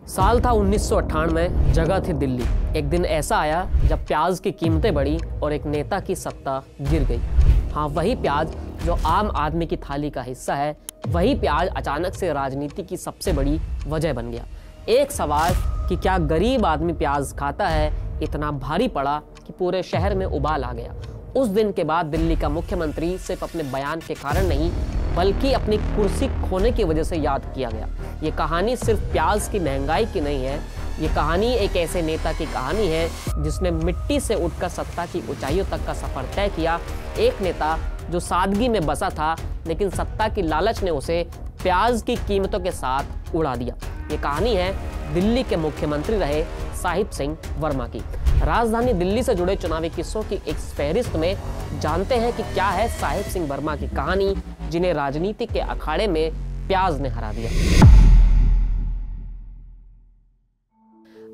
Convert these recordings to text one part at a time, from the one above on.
साल था 1998, जगह थी दिल्ली। एक दिन ऐसा आया जब प्याज की कीमतें बढ़ी और एक नेता की सत्ता गिर गई। हाँ, वही प्याज जो आम आदमी की थाली का हिस्सा है, वही प्याज अचानक से राजनीति की सबसे बड़ी वजह बन गया। एक सवाल कि क्या गरीब आदमी प्याज खाता है इतना भारी पड़ा कि पूरे शहर में उबाल आ गया। उस दिन के बाद दिल्ली का मुख्यमंत्री सिर्फ अपने बयान के कारण नहीं बल्कि अपनी कुर्सी खोने की वजह से याद किया गया। ये कहानी सिर्फ प्याज की महंगाई की नहीं है, ये कहानी एक ऐसे नेता की कहानी है जिसने मिट्टी से उठकर सत्ता की ऊंचाइयों तक का सफर तय किया। एक नेता जो सादगी में बसा था लेकिन सत्ता की लालच ने उसे प्याज की कीमतों के साथ उड़ा दिया। ये कहानी है दिल्ली के मुख्यमंत्री रहे साहिब सिंह वर्मा की। राजधानी दिल्ली से जुड़े चुनावी किस्सों की एक फहरिस्त में जानते हैं कि क्या है साहिब सिंह वर्मा की कहानी, जिन्हें राजनीति के अखाड़े में प्याज ने हरा दिया।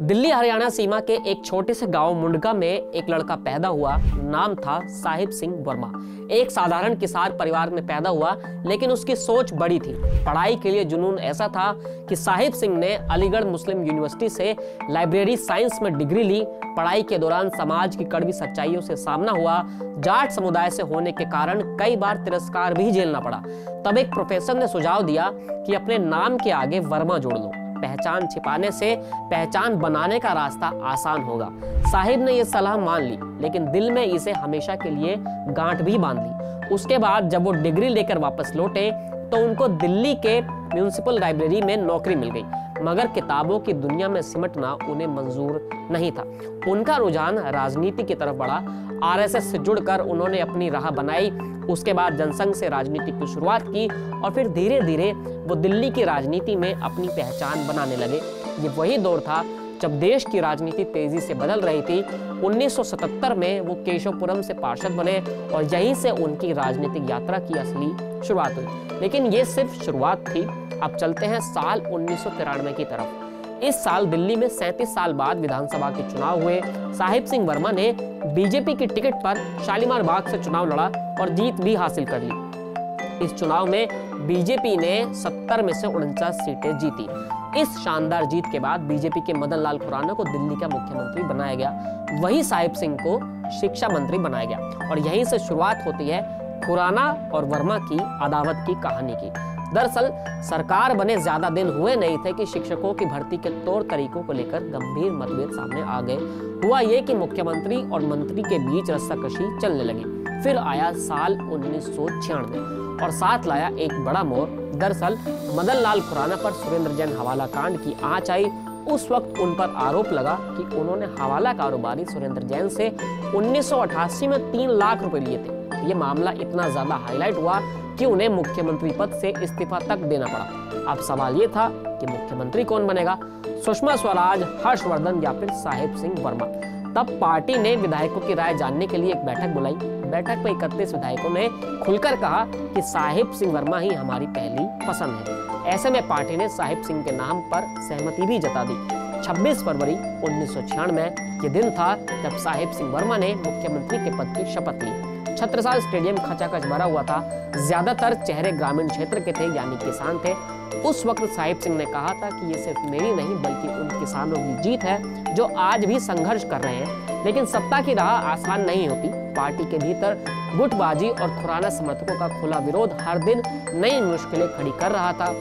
दिल्ली हरियाणा सीमा के एक छोटे से गांव मुंडका में एक लड़का पैदा हुआ। नाम था साहिब सिंह वर्मा। एक साधारण किसान परिवार में पैदा हुआ, लेकिन उसकी सोच बड़ी थी। पढ़ाई के लिए जुनून ऐसा था कि साहिब सिंह ने अलीगढ़ मुस्लिम यूनिवर्सिटी से लाइब्रेरी साइंस में डिग्री ली। पढ़ाई के दौरान समाज की कड़वी सच्चाइयों से सामना हुआ। जाट समुदाय से होने के कारण कई बार तिरस्कार भी झेलना पड़ा। तब एक प्रोफेसर ने सुझाव दिया कि अपने नाम के आगे वर्मा जोड़ लो। पहचान छिपाने से पहचान बनाने का रास्ता आसान होगा। साहिब ने यह सलाह मान ली, लेकिन दिल में इसे हमेशा के लिए गांठ भी बांध ली। उसके बाद जब वो डिग्री लेकर वापस लौटे तो उनको दिल्ली के म्यूनिसिपल लाइब्रेरी में नौकरी मिल गई, मगर किताबों की दुनिया में सिमटना उन्हें मंजूर नहीं था। उनका रुझान राजनीति की तरफ बढ़ा। आरएसएस से जुड़कर उन्होंने अपनी राह बनाई। उसके बाद जनसंघ से राजनीति की शुरुआत की और फिर धीरे धीरे वो दिल्ली की राजनीति में अपनी पहचान बनाने लगे। ये वही दौर था जब देश की राजनीति तेजी से बदल रही थी। 1977 में वो केशवपुरम से पार्षद बने और यहीं से उनकी राजनीतिक यात्रा की असली शुरुआत हुई। लेकिन ये सिर्फ शुरुआत थी। अब चलते हैं साल 1993 की तरफ। इस साल दिल्ली में 37 साल बाद विधानसभा के चुनाव हुए। साहिब सिंह वर्मा ने बीजेपी की टिकट पर शालीमार बाग से चुनाव लड़ा और जीत भी हासिल कर ली। इस चुनाव में बीजेपी ने 70 में से 49 सीटें जीती। इस शानदार जीत के बाद बीजेपी के मदन लाल खुराना को दिल्ली का मुख्यमंत्री बनाया गया। वही साहिब सिंह को शिक्षा मंत्री बनाया गया और यहीं से शुरुआत होती है खुराना और वर्मा की अदावत की कहानी की। दरअसल सरकार बने ज्यादा दिन हुए नहीं थे कि शिक्षकों की भर्ती के तौर तरीकों को लेकर गंभीर मतभेद सामने आ गए। हुआ ये कि मुख्यमंत्री और मंत्री के बीच रस्साकशी चलने लगी। फिर आया साल 1996 और साथ लाया एक बड़ा मोड़। दरअसल मदन लाल खुराना पर सुरेंद्र जैन हवाला कांड की आंच आई। उस वक्त उन पर आरोप लगा कि उन्होंने हवाला कारोबारी सुरेंद्र जैन से 1988 में 3 लाख रुपए लिए थे। ये मामला इतना ज्यादा हाईलाइट हुआ कि उन्हें मुख्यमंत्री पद से इस्तीफा तक देना पड़ा। अब सवाल ये था कि मुख्यमंत्री कौन बनेगा, सुषमा स्वराज, हर्षवर्धन या फिर साहिब सिंह वर्मा। तब पार्टी ने विधायकों की राय जानने के लिए एक बैठक बुलाई। बैठक में 31 विधायकों ने खुलकर कहा कि साहिब सिंह वर्मा ही हमारी पहली पसंद है। ऐसे में पार्टी ने साहिब सिंह के नाम पर सहमति भी जता दी। 26 फरवरी 1996 ये दिन था जब साहिब सिंह वर्मा ने मुख्यमंत्री के पद की शपथ ली। छत्रसाल स्टेडियम खचाखच भरा हुआ था। ज्यादातर चेहरे ग्रामीण क्षेत्र के थे, यानी किसान थे। उस वक्त साहिब सिंह ने कहा था कि ये सिर्फ मेरी नहीं बल्कि उन किसानों की जीत है जो आज भी संघर्ष कर रहे हैं। लेकिन सत्ता की राह आसान नहीं होती। पार्टी के भीतर गुटबाजी और खुराना समर्थकों का खुला विरोध हर दिन नई मुश्किलें खड़ी कर रहा था।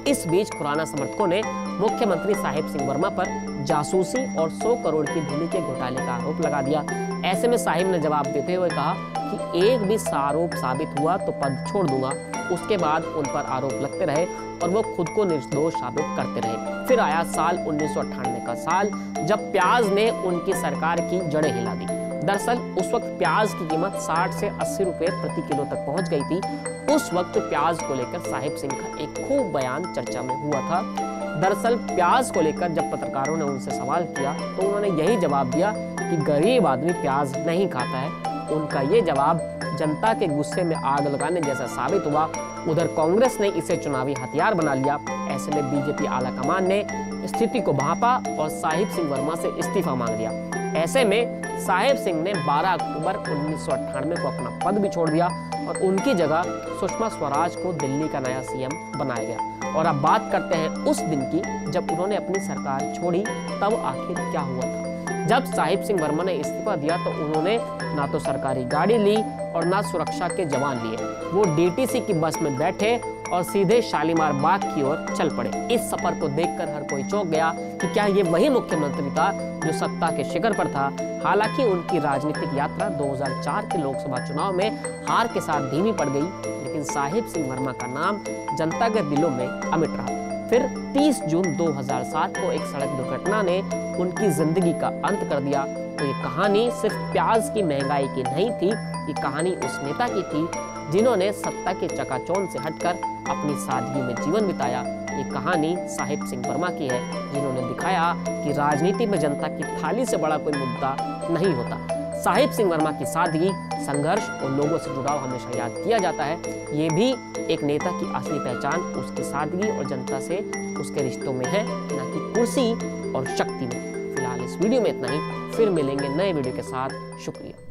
इस बीच खुराना समर्थकों ने मुख्यमंत्री साहिब सिंह वर्मा पर जासूसी और 100 करोड़ की भूमि के घोटाले का आरोप लगा दिया। ऐसे में साहिब ने जवाब देते हुए कहा कि एक भी आरोप साबित हुआ तो पद छोड़ दूंगा। उसके बाद उन पर आरोप लगते रहे और वो खुद को निर्दोष साबित करते रहे। फिर आया साल 1998 का साल जब प्याज ने उनकी सरकार की जड़ें हिला दी। दरअसल उस वक्त प्याज की कीमत 60 से 80 रुपए प्रति किलो तक पहुंच गई थी। उस वक्त प्याज को लेकर साहिब सिंह का एक खूब बयान चर्चा में हुआ था। दरअसल प्याज को लेकर जब पत्रकारों ने उनसे सवाल किया तो उन्होंने यही जवाब दिया कि गरीब आदमी प्याज नहीं खाता है। उनका ये जवाब जनता के गुस्से में आग लगाने जैसा साबित हुआ। उधर कांग्रेस ने इसे चुनावी हथियार बना लिया। ऐसे में बीजेपी आला कमान ने स्थिति को भांपा और साहिब सिंह वर्मा से इस्तीफा मांग लिया। ऐसे में साहिब सिंह ने 12 अक्टूबर 1998 को अपना पद भी छोड़ दिया और उनकी जगह सुषमा स्वराज को दिल्ली का नया सीएम बनाया गया। और अब बात करते हैं उस दिन की जब उन्होंने अपनी सरकार छोड़ी। तब आखिर क्या हुआ था? जब साहिब सिंह वर्मा ने इस्तीफा दिया तो उन्होंने ना तो सरकारी गाड़ी ली और ना सुरक्षा के जवान लिए। वो डीटीसी की बस में बैठे और सीधे शालीमार बाग की ओर चल पड़े। इस सफर को देखकर हर कोई चौंक गया कि क्या ये वही मुख्यमंत्री था जो सत्ता के शिखर पर था। हालांकि उनकी राजनीतिक यात्रा 2004 के लोकसभा चुनाव में हार के साथ धीमी पड़ गई, लेकिन साहिब सिंह वर्मा का नाम जनता के दिलों में अमिट रहा। फिर 30 जून 2007 को एक सड़क दुर्घटना ने उनकी जिंदगी का अंत कर दिया। तो ये कहानी सिर्फ प्याज की महंगाई की नहीं थी, ये कहानी उस नेता की थी जिन्होंने सत्ता के चकाचौंध से हटकर अपनी सादगी में जीवन बिताया। ये कहानी साहिब सिंह वर्मा की है, जिन्होंने दिखाया कि राजनीति में जनता की थाली से बड़ा कोई मुद्दा नहीं होता। साहिब सिंह वर्मा की सादगी, संघर्ष और लोगों से जुड़ाव हमेशा याद किया जाता है। ये भी एक नेता की असली पहचान उसकी सादगी और जनता से उसके रिश्तों में है, न कि कुर्सी और शक्ति में। फिलहाल इस वीडियो में इतना ही, फिर मिलेंगे नए वीडियो के साथ। शुक्रिया।